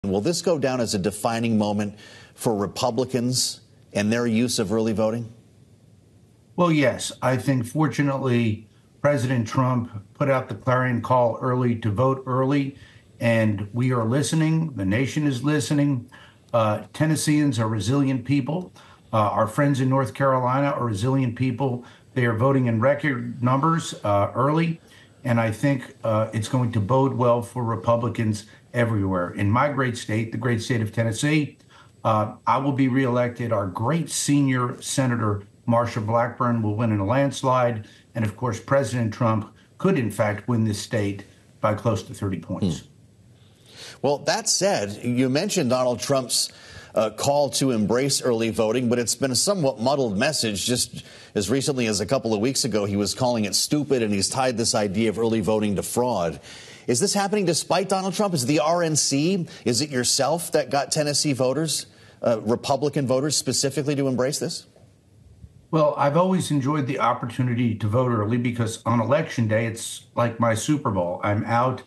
Will this go down as a defining moment for Republicans and their use of early voting? Well, yes. I think, fortunately, President Trump put out the clarion call early to vote early, and we are listening. The nation is listening. Tennesseans are resilient people. Our friends in North Carolina are resilient people. They are voting in record numbers early, and I think it's going to bode well for Republicans everywhere. In my great state, the great state of Tennessee, I will be reelected. Our great senior Senator Marsha Blackburn will win in a landslide. And of course, President Trump could, in fact, win this state by close to 30 points. Well, that said, you mentioned Donald Trump's call to embrace early voting, but it's been a somewhat muddled message. Just as recently as a couple of weeks ago, he was calling it stupid, and he's tied this idea of early voting to fraud. Is this happening despite Donald Trump? Is it the RNC? Is it yourself that got Tennessee voters, Republican voters specifically, to embrace this? Well, I've always enjoyed the opportunity to vote early because on Election Day, it's like my Super Bowl. I'm out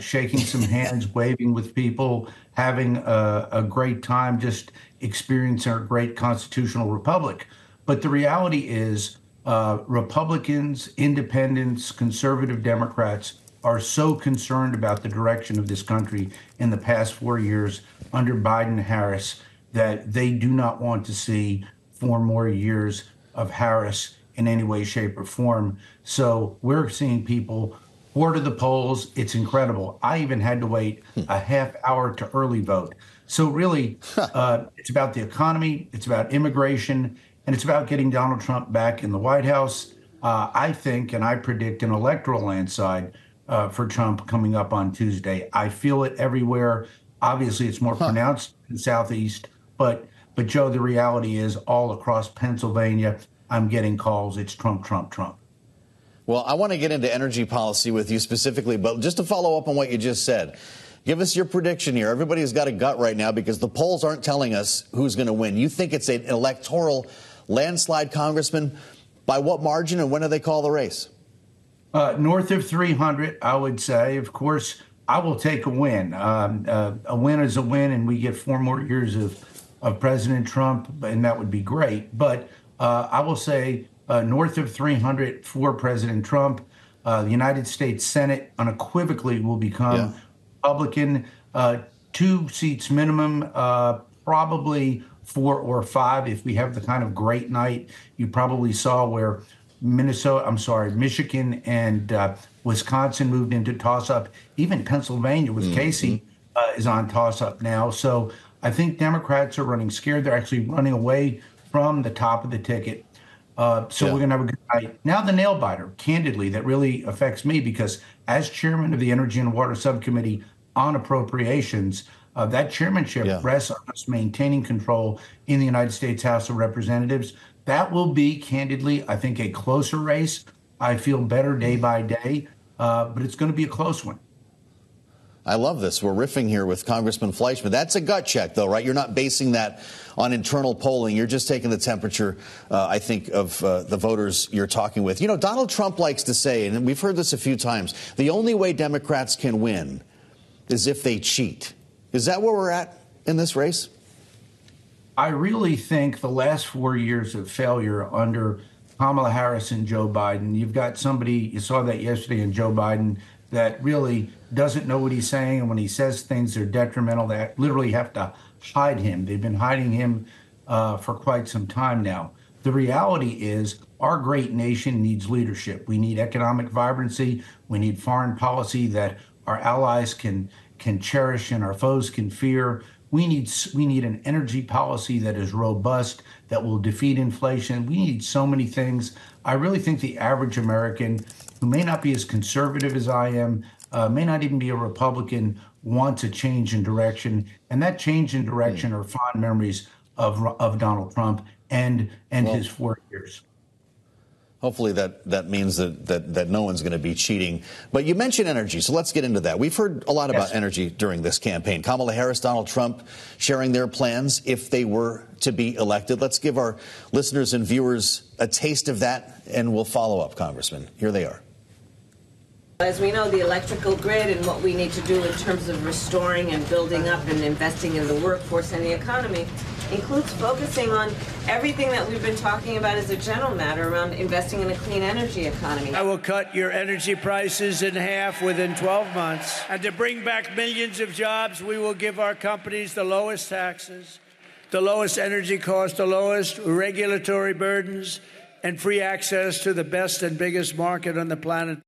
shaking some hands, waving with people, having a great time, just experiencing our great constitutional republic. But the reality is Republicans, independents, conservative Democrats are so concerned about the direction of this country in the past 4 years under Biden-Harris that they do not want to see 4 more years of Harris in any way, shape, or form. So we're seeing people pour to the polls. It's incredible. I even had to wait a half hour to early vote. So really, it's about the economy, it's about immigration, and it's about getting Donald Trump back in the White House. I think, and I predict, an electoral landslide for Trump coming up on Tuesday. I feel it everywhere. Obviously, it's more pronounced in the Southeast, but Joe, the reality is all across Pennsylvania, I'm getting calls. It's Trump, Trump, Trump. Well, I want to get into energy policy with you specifically, but just to follow up on what you just said, give us your prediction here. Everybody's got a gut right now because the polls aren't telling us who's going to win. You think it's an electoral landslide, Congressman? By what margin, and when do they call the race? North of 300, I would say. Of course, I will take a win. A win is a win, and we get 4 more years of President Trump, and that would be great. But I will say north of 300 for President Trump. The United States Senate unequivocally will become Republican. 2 seats minimum, probably 4 or 5 if we have the kind of great night you probably saw where Michigan and Wisconsin moved into toss-up. Even Pennsylvania with Casey is on toss-up now. So I think Democrats are running scared. They're actually running away from the top of the ticket. We're going to have a good night. Now the nail-biter, candidly, that really affects me because as chairman of the Energy and Water Subcommittee on Appropriations, that chairmanship rests on us maintaining control in the United States House of Representatives. That will be, candidly, I think, a closer race. I feel better day by day, but it's going to be a close one. I love this. We're riffing here with Congressman Fleischmann. That's a gut check, though, right? You're not basing that on internal polling. You're just taking the temperature, I think, of the voters you're talking with. You know, Donald Trump likes to say, and we've heard this a few times, the only way Democrats can win is if they cheat. Is that where we're at in this race? I really think the last 4 years of failure under Kamala Harris and Joe Biden, you've got somebody, you saw that yesterday in Joe Biden, that really doesn't know what he's saying. And when he says things that are detrimental, they literally have to hide him. They've been hiding him for quite some time now. The reality is our great nation needs leadership. We need economic vibrancy. We need foreign policy that our allies can cherish and our foes can fear. We need an energy policy that is robust, that will defeat inflation. We need so many things. I really think the average American, who may not be as conservative as I am, may not even be a Republican, wants a change in direction. And that change in direction are fond memories of Donald Trump and his 4 years. Hopefully that means that no one's going to be cheating. But you mentioned energy, so let's get into that. We've heard a lot about energy during this campaign. Kamala Harris, Donald Trump sharing their plans if they were to be elected. Let's give our listeners and viewers a taste of that, and we'll follow up, Congressman. Here they are. As we know, the electrical grid and what we need to do in terms of restoring and building up and investing in the workforce and the economy includes focusing on everything that we've been talking about as a general matter around investing in a clean energy economy. I will cut your energy prices in half within 12 months. And to bring back millions of jobs, we will give our companies the lowest taxes, the lowest energy costs, the lowest regulatory burdens, and free access to the best and biggest market on the planet.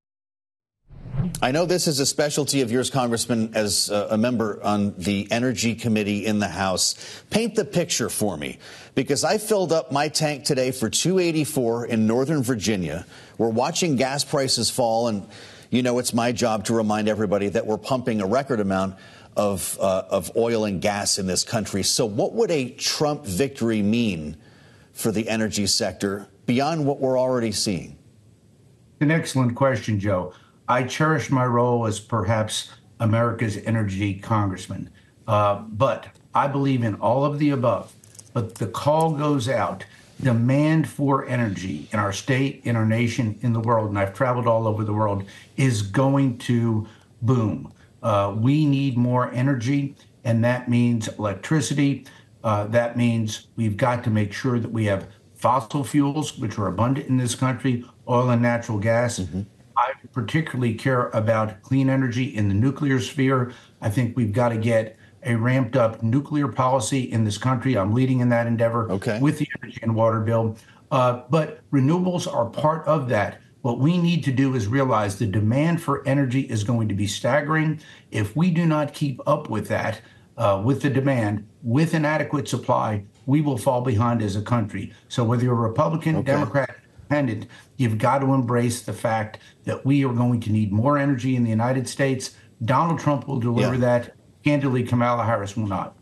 I know this is a specialty of yours, Congressman, as a member on the Energy Committee in the House. Paint the picture for me, because I filled up my tank today for $2.84 in Northern Virginia. We're watching gas prices fall, and you know it's my job to remind everybody that we're pumping a record amount of oil and gas in this country. So what would a Trump victory mean for the energy sector beyond what we're already seeing? An excellent question, Joe. I cherish my role as perhaps America's energy congressman, but I believe in all of the above. But the call goes out. Demand for energy in our state, in our nation, in the world, and I've traveled all over the world, is going to boom. We need more energy, and that means electricity. That means we've got to make sure that we have fossil fuels, which are abundant in this country, oil and natural gas. Mm-hmm. I particularly care about clean energy in the nuclear sphere. I think we've got to get a ramped up nuclear policy in this country. I'm leading in that endeavor with the energy and water bill. But renewables are part of that. What we need to do is realize the demand for energy is going to be staggering. If we do not keep up with that, with the demand, with an adequate supply, we will fall behind as a country. So whether you're a Republican, Democrat, independent, you've got to embrace the fact that we are going to need more energy in the United States. Donald Trump will deliver that. Candidly, Kamala Harris will not.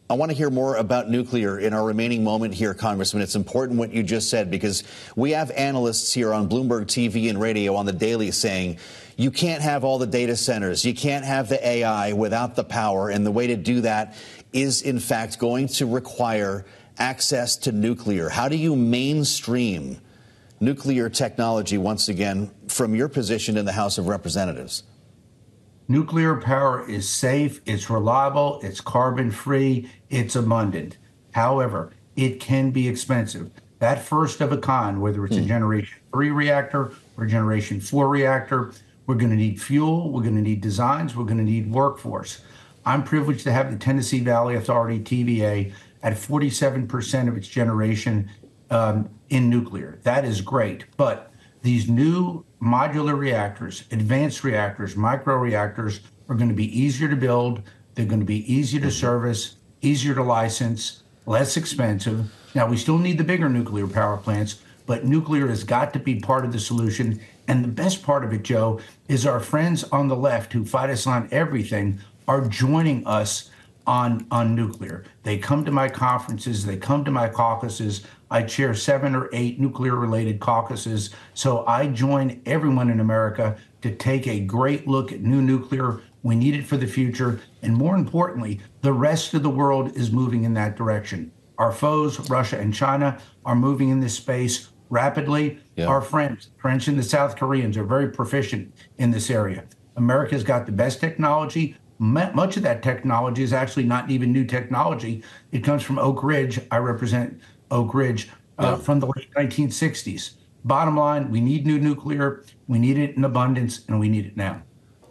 I want to hear more about nuclear in our remaining moment here, Congressman. It's important what you just said, because we have analysts here on Bloomberg TV and radio on the daily saying you can't have all the data centers, you can't have the AI without the power. And the way to do that is, in fact, going to require access to nuclear. How do you mainstream nuclear technology, once again, from your position in the House of Representatives? Nuclear power is safe, it's reliable, it's carbon-free, it's abundant. However, it can be expensive. That first of a kind, whether it's a Generation 3 reactor or a Generation 4 reactor, we're going to need fuel, we're going to need designs, we're going to need workforce. I'm privileged to have the Tennessee Valley Authority, TVA, at 47% of its generation in nuclear. That is great. But these new modular reactors, advanced reactors, micro reactors are going to be easier to build. They're going to be easier to service, easier to license, less expensive. Now, we still need the bigger nuclear power plants, but nuclear has got to be part of the solution. And the best part of it, Joe, is our friends on the left who fight us on everything are joining us on nuclear. They come to my conferences, they come to my caucuses. I chair 7 or 8 nuclear-related caucuses. So I join everyone in America to take a great look at new nuclear. We need it for the future. And more importantly, the rest of the world is moving in that direction. Our foes, Russia and China, are moving in this space rapidly. Our friends, French and the South Koreans, are very proficient in this area. America's got the best technology. Much of that technology is actually not even new technology. It comes from Oak Ridge. I represent Oak Ridge from the late 1960s. Bottom line, we need new nuclear. We need it in abundance, and we need it now.